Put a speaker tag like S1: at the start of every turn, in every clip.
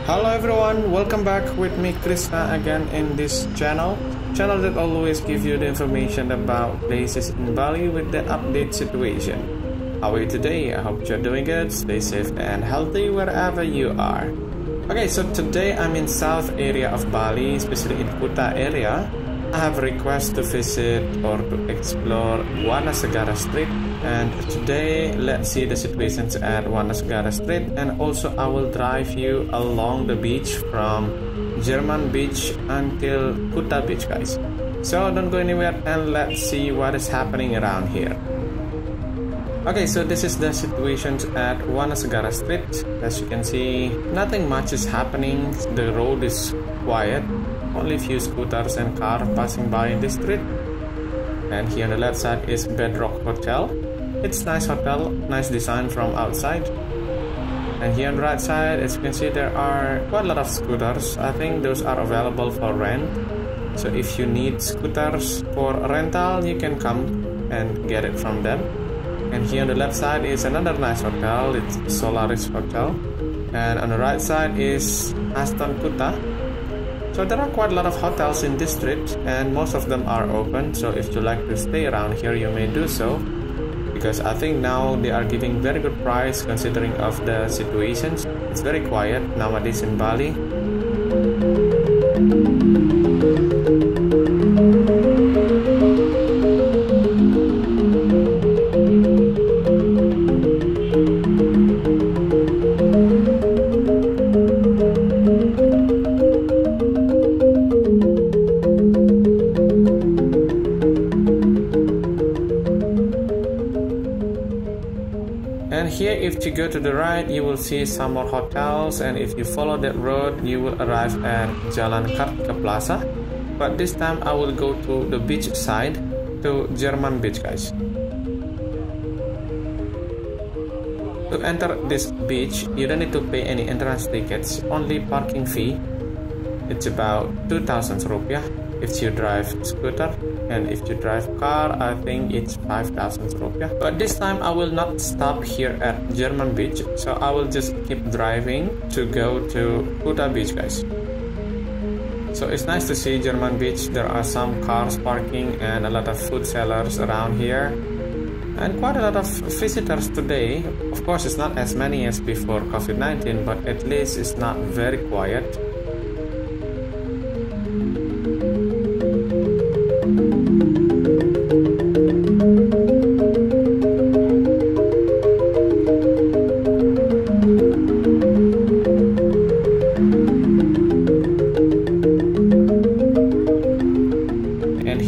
S1: Hello everyone, welcome back with me Krishna again in this channel that always gives you the information about places in Bali with the update situation. How are you today? I hope you're doing good, stay safe and healthy wherever you are. Okay, so today I'm in south area of Bali, especially in Kuta area. I have a request to visit or to explore Wanasegara Street, and today let's see the situations at Wanasegara Street, and also I will drive you along the beach from German Beach until Kuta Beach, guys. So don't go anywhere and let's see what is happening around here. Okay, so this is the situations at Wanasegara Street. As you can see, nothing much is happening. The road is quiet. Only few scooters and cars passing by in this street. And here on the left side is Boardwalk Hotel. It's nice hotel, nice design from outside. And here on the right side, as you can see, there are quite a lot of scooters. I think those are available for rent. So if you need scooters for rental, you can come and get it from them. And here on the left side is another nice hotel. It's Solaris Hotel. And on the right side is Aston Kuta. So there are quite a lot of hotels in this street, and most of them are open. So if you like to stay around here, you may do so, because I think now they are giving very good price considering of the situations. It's very quiet nowadays in Bali. And here, if you go to the right, you will see some more hotels, and if you follow that road, you will arrive at Jalan Kartika Plaza. But this time I will go to the beach side, to German Beach, guys. To enter this beach, you don't need to pay any entrance tickets, only parking fee. It's about 2,000 rupiah if you drive scooter, and if you drive car, I think it's 5,000 rupiah. But this time I will not stop here at German Beach, so I will just keep driving to go to Kuda Beach, guys. So it's nice to see German Beach. There are some cars parking and a lot of food sellers around here, and quite a lot of visitors today. Of course, it's not as many as before COVID-19, but at least it's not very quiet.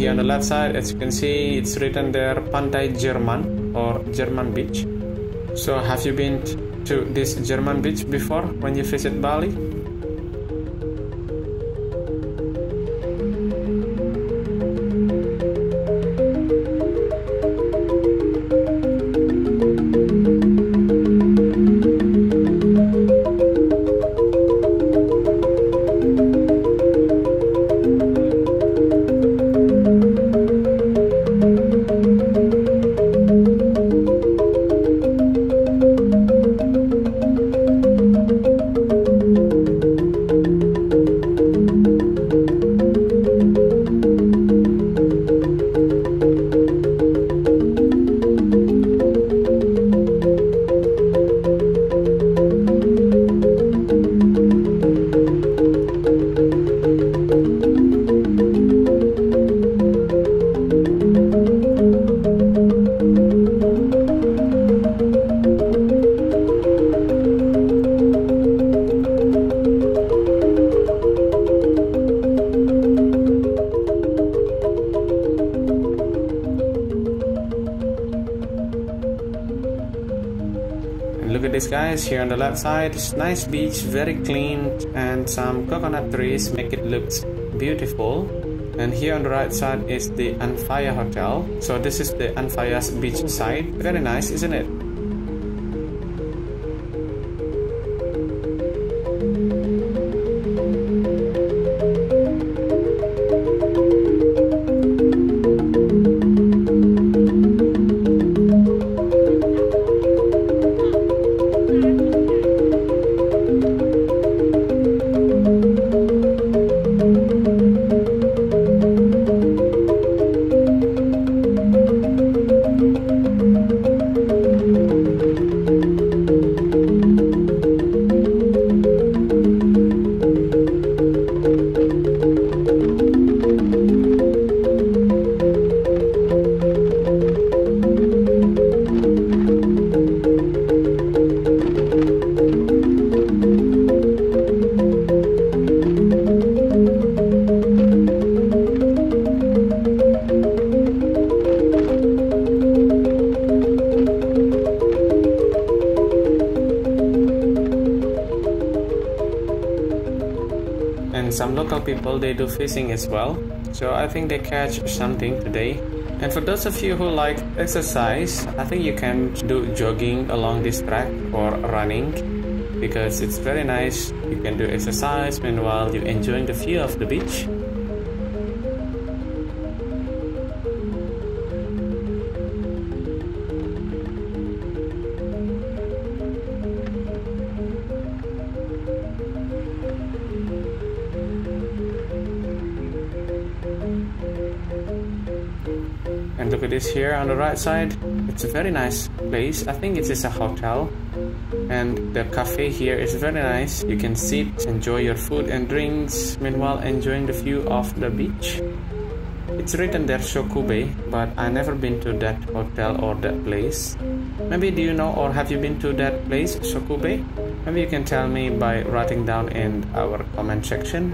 S1: On the left side, as you can see, it's written there Pantai Jerman or German Beach. So have you been to this German Beach before when you visit Bali? Look at this, guys. Here on the left side, it's nice beach, very clean, and some coconut trees make it look beautiful. And here on the right side is the Anfaya Hotel. So this is the Anfaya's beach side. Very nice, isn't it? local people, they do fishing as well. So I think they catch something today. And for those of you who like exercise, I think you can do jogging along this track or running, because it's very nice. You can do exercise meanwhile you enjoying the view of the beach. And look at this here on the right side. It's a very nice place. I think it is a hotel. And the cafe here is very nice. You can sit, enjoy your food and drinks, meanwhile enjoying the view of the beach. It's written there Shokube, but I never been to that hotel or that place. Maybe do you know or have you been to that place, Shokube? Maybe you can tell me by writing down in our comment section.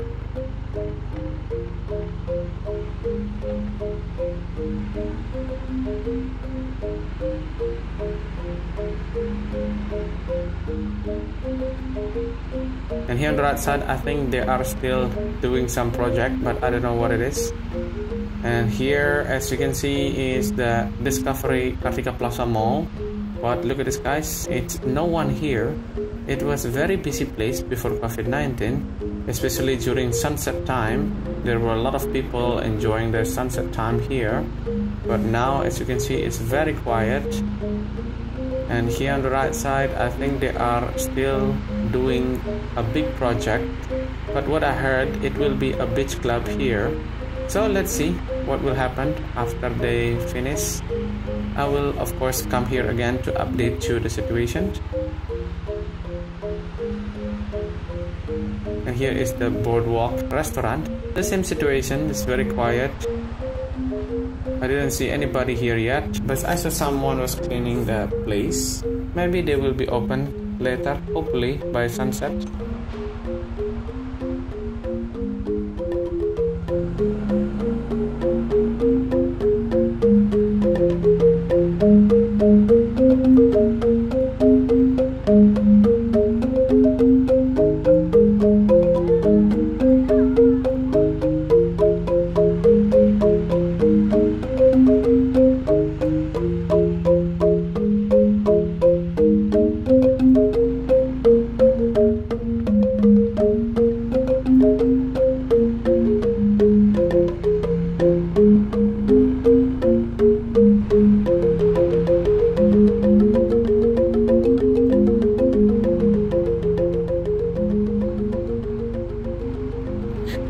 S1: And here on the right side, I think they are still doing some project, but I don't know what it is. And here, as you can see, is the Discovery Kartika Plaza Mall. But look at this, guys, it's no one here. It was a very busy place before COVID-19, especially during sunset time. There were a lot of people enjoying their sunset time here. But now, as you can see, it's very quiet. And here on the right side, I think they are still doing a big project. But what I heard, it will be a beach club here. So let's see what will happen after they finish. I will of course come here again to update you the situation. And here is the Boardwalk Restaurant. The same situation, it's very quiet. I didn't see anybody here yet, but I saw someone was cleaning the place. Maybe they will be open later, hopefully by sunset.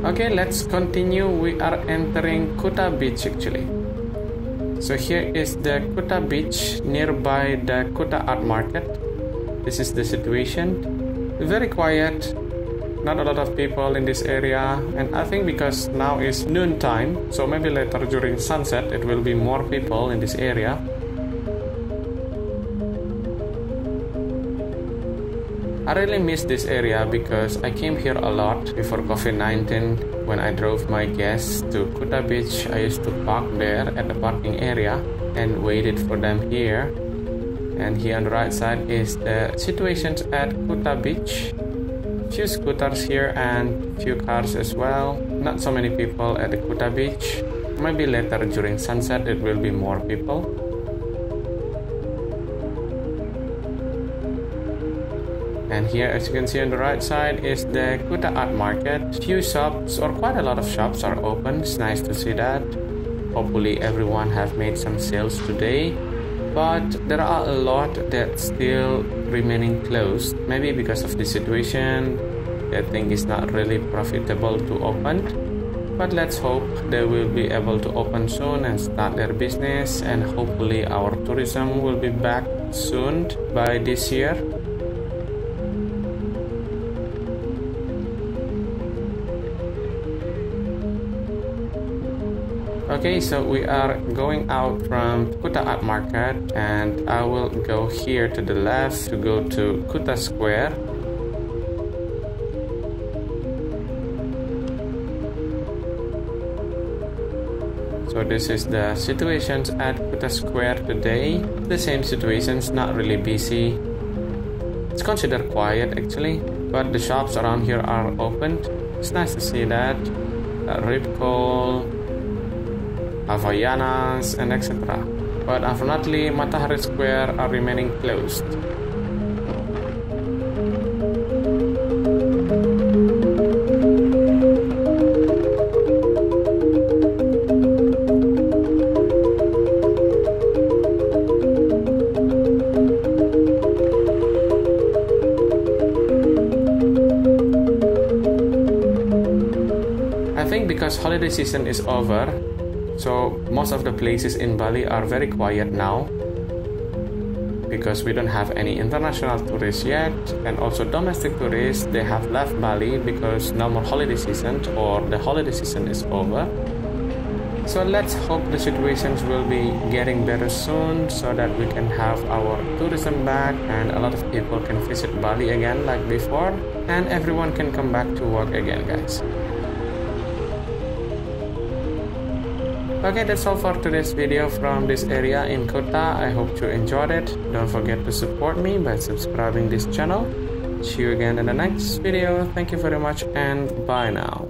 S1: Okay, let's continue. We are entering Kuta Beach actually. So here is the Kuta Beach nearby the Kuda Art Market. This is the situation. Very quiet, not a lot of people in this area, and I think because now is noon time, so maybe later during sunset it will be more people in this area. I really miss this area because I came here a lot before COVID-19. When I drove my guests to Kuta Beach, I used to park there at the parking area and waited for them here. And here on the right side is the situations at Kuta Beach. Few scooters here and few cars as well. Not so many people at the Kuta Beach. Maybe later during sunset it will be more people. And here, as you can see on the right side, is the Kuda Art Market. Few shops, or quite a lot of shops, are open. It's nice to see that. Hopefully everyone have made some sales today. But there are a lot that still remaining closed. Maybe because of the situation, they think it's not really profitable to open. But let's hope they will be able to open soon and start their business. And hopefully our tourism will be back soon by this year. Okay, so we are going out from Kuda Art Market, and I will go here to the left to go to Kuta Square. So this is the situations at Kuta Square today. The same situations, not really busy. It's considered quiet actually, but the shops around here are open. It's nice to see that. Ripple, Havaianas, and etc. But unfortunately, Matahari Square are remaining closed. I think because holiday season is over, so most of the places in Bali are very quiet now because we don't have any international tourists yet, and also domestic tourists, they have left Bali because no more holiday season or the holiday season is over. So let's hope the situations will be getting better soon so that we can have our tourism back and a lot of people can visit Bali again like before, and everyone can come back to work again, guys. Okay, that's all for today's video from this area in Kuta. I hope you enjoyed it. Don't forget to support me by subscribing this channel. See you again in the next video. Thank you very much and bye now.